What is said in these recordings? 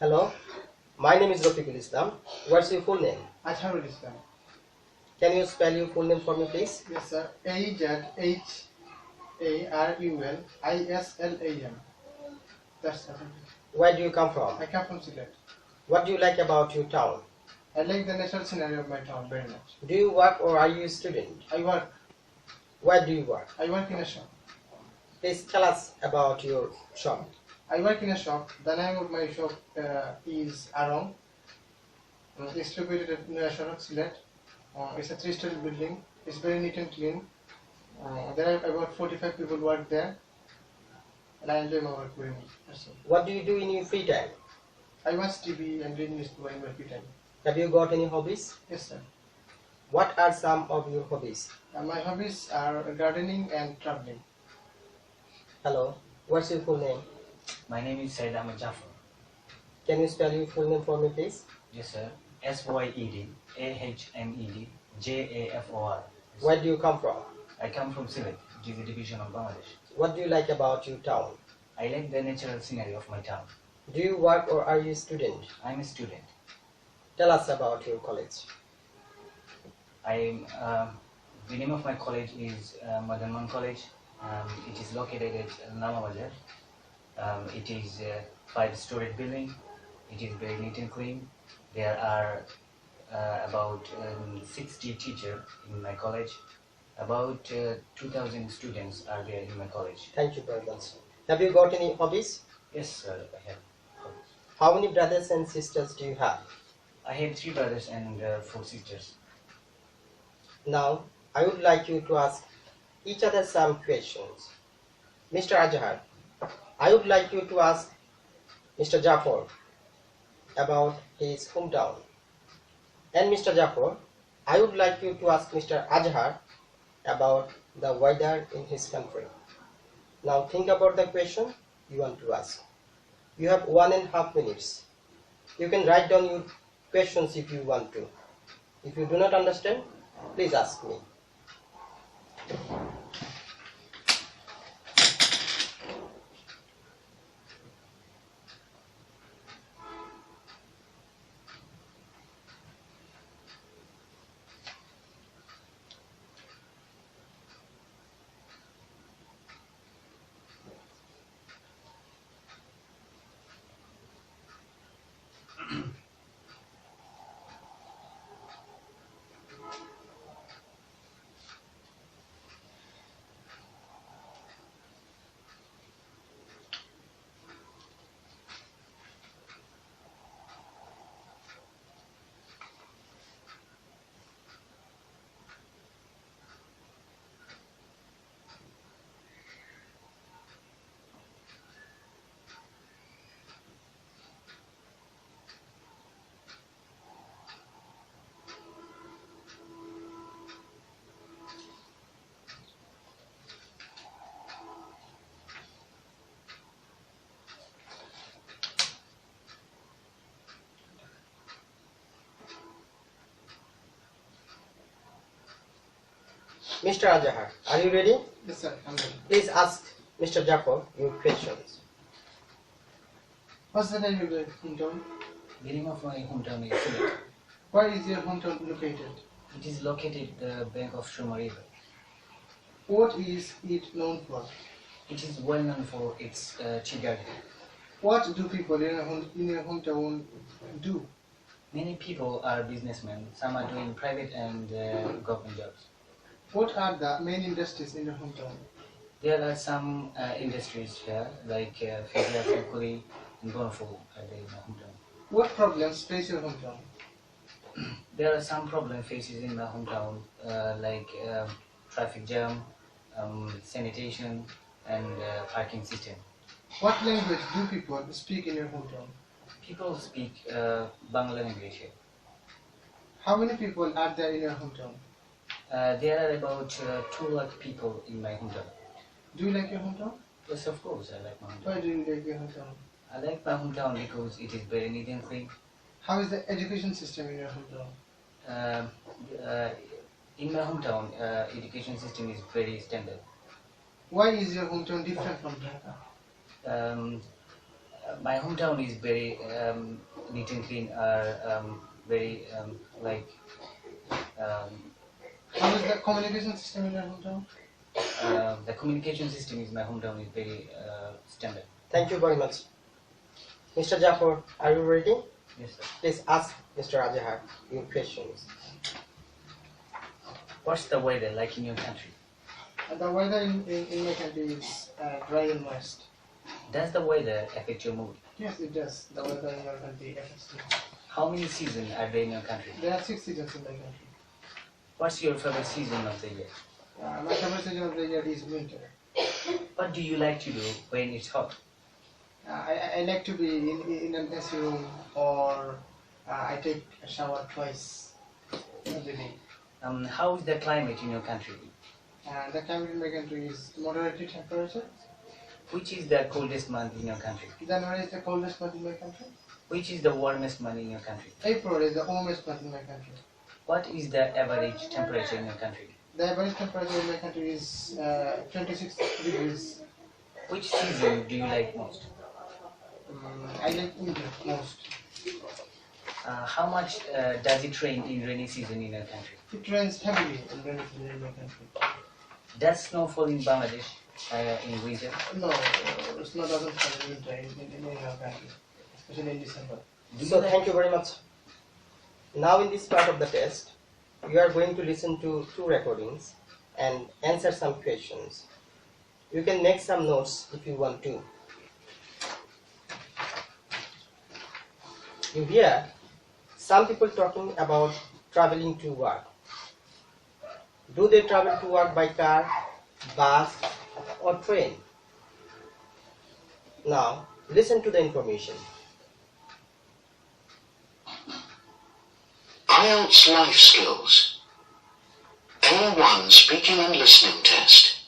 Hello, my name is Rafiqul Islam. What's your full name? Atharul Islam. Can you spell your full name for me, please? Yes, sir. Azharuslam. That's it. Where do you come from? I come from Sylhet. What do you like about your town? I like the natural scenery of my town very much. Do you work or are you a student? I work. Where do you work? I work in a shop. Please tell us about your shop. I work in a shop. The name of my shop is Arong. It's located at Sharak Sylhet. It's a 3-story building. It's very neat and clean. There are about 45 people work there. And I enjoy my work very much. That's all. What do you do in your free time? I watch TV and read newspaper in my free time. Have you got any hobbies? Yes, sir. What are some of your hobbies? My hobbies are gardening and traveling. Hello, what's your full name? My name is Syed Ahmed Jafar. Can you spell your full name for me, please? Yes, sir. SYEDAHMEDJAFOR. Where do you come from? I come from Sylhet, which is a division of Bangladesh. What do you like about your town? I like the natural scenery of my town. Do you work or are you a student? I'm a student. Tell us about your college. The name of my college is Madanman College. It is located at Namabazar. It is a 5-story building. It is very neat and clean. There are about 60 teachers in my college. About 2,000 students are there in my college. Thank you very much. Have you got any hobbies? Yes, sir, I have hobbies. How many brothers and sisters do you have? I have 3 brothers and 4 sisters. Now, I would like you to ask each other some questions. Mr. Azhar, I would like you to ask Mr. Jafar about his hometown. And Mr. Jafar, I would like you to ask Mr. Azhar about the weather in his country. Now think about the question you want to ask. You have 1.5 minutes. You can write down your questions if you want to. If you do not understand, please ask me. Mr. Azhar, are you ready? Yes, sir. I'm ready. Please ask Mr. Jafar your questions. What's the name of your hometown? The name of my hometown is Sylhet. Where is your hometown located? It is located at the bank of Shuma River. What is it known for? It is well known for its tea garden. What do people in your hometown do? Many people are businessmen. Some are doing private and government jobs. What are the main industries in your hometown? There are some industries here, like Fizia, Fakuli, and Bonaful are there in my hometown. What problems face your hometown? There are some problem faces in my hometown, like traffic jam, sanitation, and parking system. What language do people speak in your hometown? People speak Bangla language here. How many people are there in your hometown? There are about 2 lakh people in my hometown. Do you like your hometown? Yes, of course, I like my Why hometown. do you like your hometown? I like my hometown because it is very neat and clean. How is the education system in your hometown? In my hometown, education system is very standard. Why is your hometown different from Dhaka? My hometown is very neat and clean. Very like How is the communication system in your hometown? the communication system is my hometown is very standard. Thank you very much. Mr. Jafar, are you ready? Yes, sir. Please ask Mr. Ajahar your questions. What's the weather like in your country? The weather in my country is dry and moist. Does the weather affect your mood? Yes, it does. The weather in our country affects me. How many seasons are there in your country? There are 6 seasons in my country. What's your favorite season of the year? My favorite season of the year is winter. What do you like to do when it's hot? I like to be in an AC room, or I take a shower twice every day. How is the climate in your country? The climate in my country is moderate temperature. Which is the coldest month in your country? January is the coldest month in my country. Which is the warmest month in your country? April is the warmest month in my country. What is the average temperature in your country? The average temperature in my country is 26 degrees. Which season do you like most? I like winter most. How much does it rain in rainy season in your country? It rains heavily in rainy season in my country. Does snow fall in Bangladesh in winter? No, snow doesn't fall in winter in our country, especially in December. So thank you very much. Now in this part of the test, you are going to listen to 2 recordings and answer some questions. You can make some notes if you want to. You hear some people talking about traveling to work. Do they travel to work by car, bus, or train? Now, listen to the information. IELTS life skills. A1 speaking and listening test.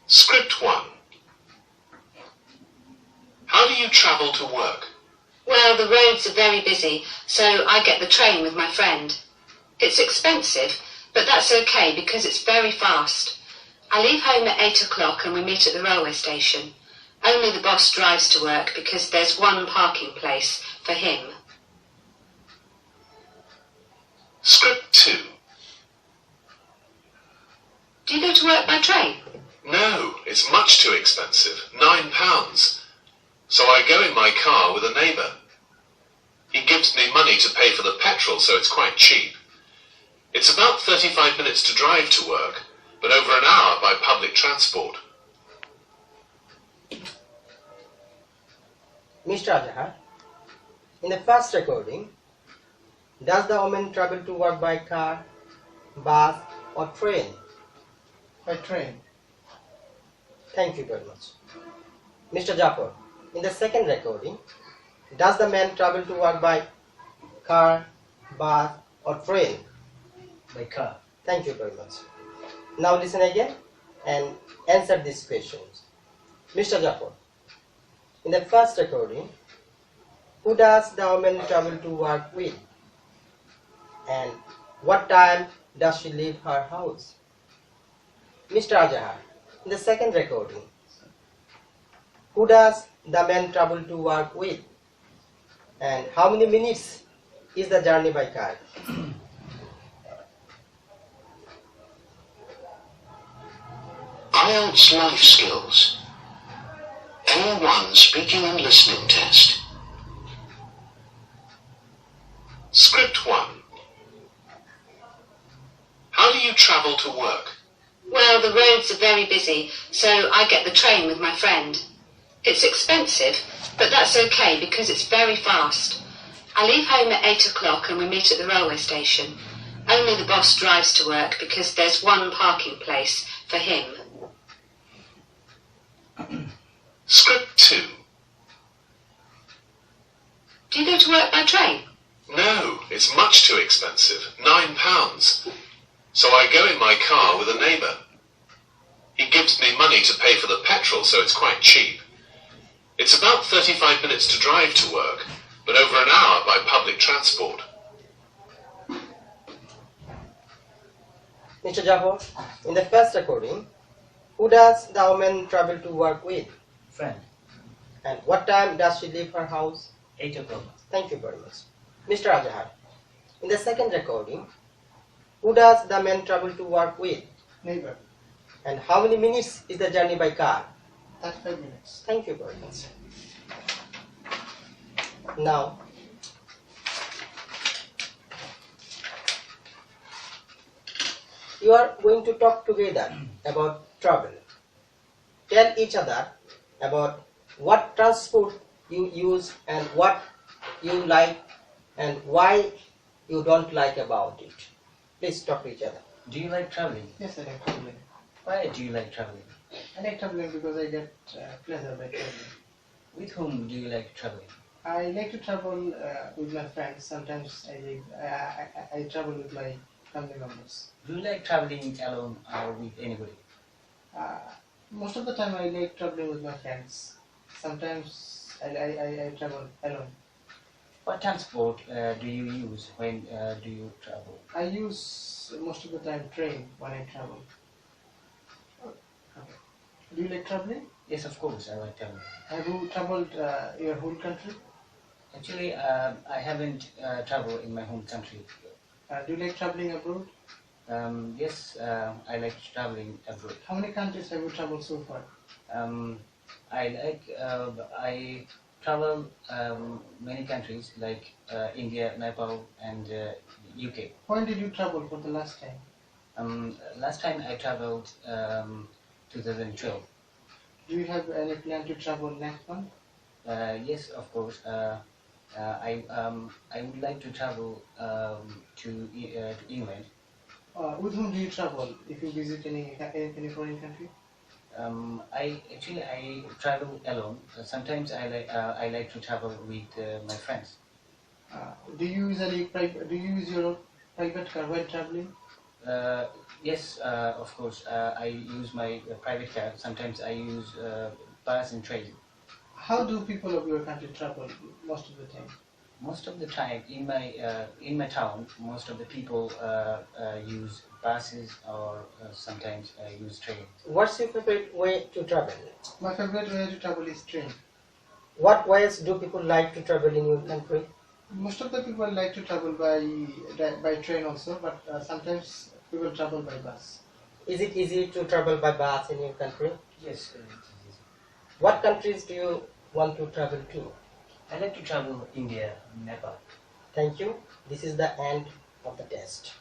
Script 1. How do you travel to work? Well, the roads are very busy, so I get the train with my friend. It's expensive, but that's okay because it's very fast. I leave home at 8 o'clock and we meet at the railway station. Only the boss drives to work because there's one parking place for him. Script 2. Do you go to work by train? No, it's much too expensive. £9. So I go in my car with a neighbour. He gives me money to pay for the petrol, so it's quite cheap. It's about 35 minutes to drive to work, but over an hour by public transport. Mr. Ajahar, in the first recording, does the woman travel to work by car, bus, or train? By train. Thank you very much. Mr. Jafar, in the second recording, does the man travel to work by car, bus, or train? By car. Thank you very much. Now listen again and answer these questions. Mr. Jafar, in the first recording, who does the woman travel to work with? And what time does she leave her house? Mr. Ajahar, in the second recording, who does the man travel to work with? And how many minutes is the journey by car? IELTS life skills. A1 speaking and listening test. Script 1. How do you travel to work? Well, the roads are very busy, so I get the train with my friend. It's expensive, but that's okay because it's very fast. I leave home at 8 o'clock and we meet at the railway station. Only the boss drives to work because there's one parking place for him. Script 2. Do you go to work by train? No, it's much too expensive. £9. So I go in my car with a neighbour. He gives me money to pay for the petrol, so it's quite cheap. It's about 35 minutes to drive to work, but over an hour by public transport. Mr. Jafar, in the first recording, who does the woman travel to work with? Friend. And what time does she leave her house? 8 o'clock. Thank you very much. Mr. Azhar, in the second recording, who does the man travel to work with? Neighbor. And how many minutes is the journey by car? 35 minutes. Thank you very much. Now, you are going to talk together about travel. Tell each other about what transport you use and what you like and why you don't like about it. Please talk to each other. Do you like traveling? Yes, I like traveling. Why do you like traveling? I like traveling because I get pleasure by traveling. With whom do you like traveling? I like to travel with my friends. Sometimes I travel with my family members. Do you like traveling alone or with anybody? Most of the time I like traveling with my friends. Sometimes I travel alone. What transport do you use when do you travel? I use most of the time train when I travel. Okay. Do you like traveling? Yes, of course, I like traveling. Have you traveled your whole country? Actually, I haven't traveled in my home country. Do you like traveling abroad? Yes, I like traveling abroad. How many countries have you traveled so far? I travel many countries like India, Nepal, and UK. When did you travel for the last time? Last time I traveled 2012. Do you have any plan to travel next month? Yes, of course. I would like to travel to England. With whom do you travel if you visit any foreign country? I travel alone. Sometimes I like to travel with my friends. Do you use your private car while traveling? Yes, of course. I use my private car. Sometimes I use bus and train. How do people of your country travel most of the time? Most of the time in my town, most of the people use buses or sometimes use train. What's your favorite way to travel? My favorite way to travel is train. What ways do people like to travel in your country? Most of the people like to travel by train also, but sometimes people travel by bus. Is it easy to travel by bus in your country? Yes, What countries do you want to travel to? I like to travel India, Nepal. Thank you. This is the end of the test.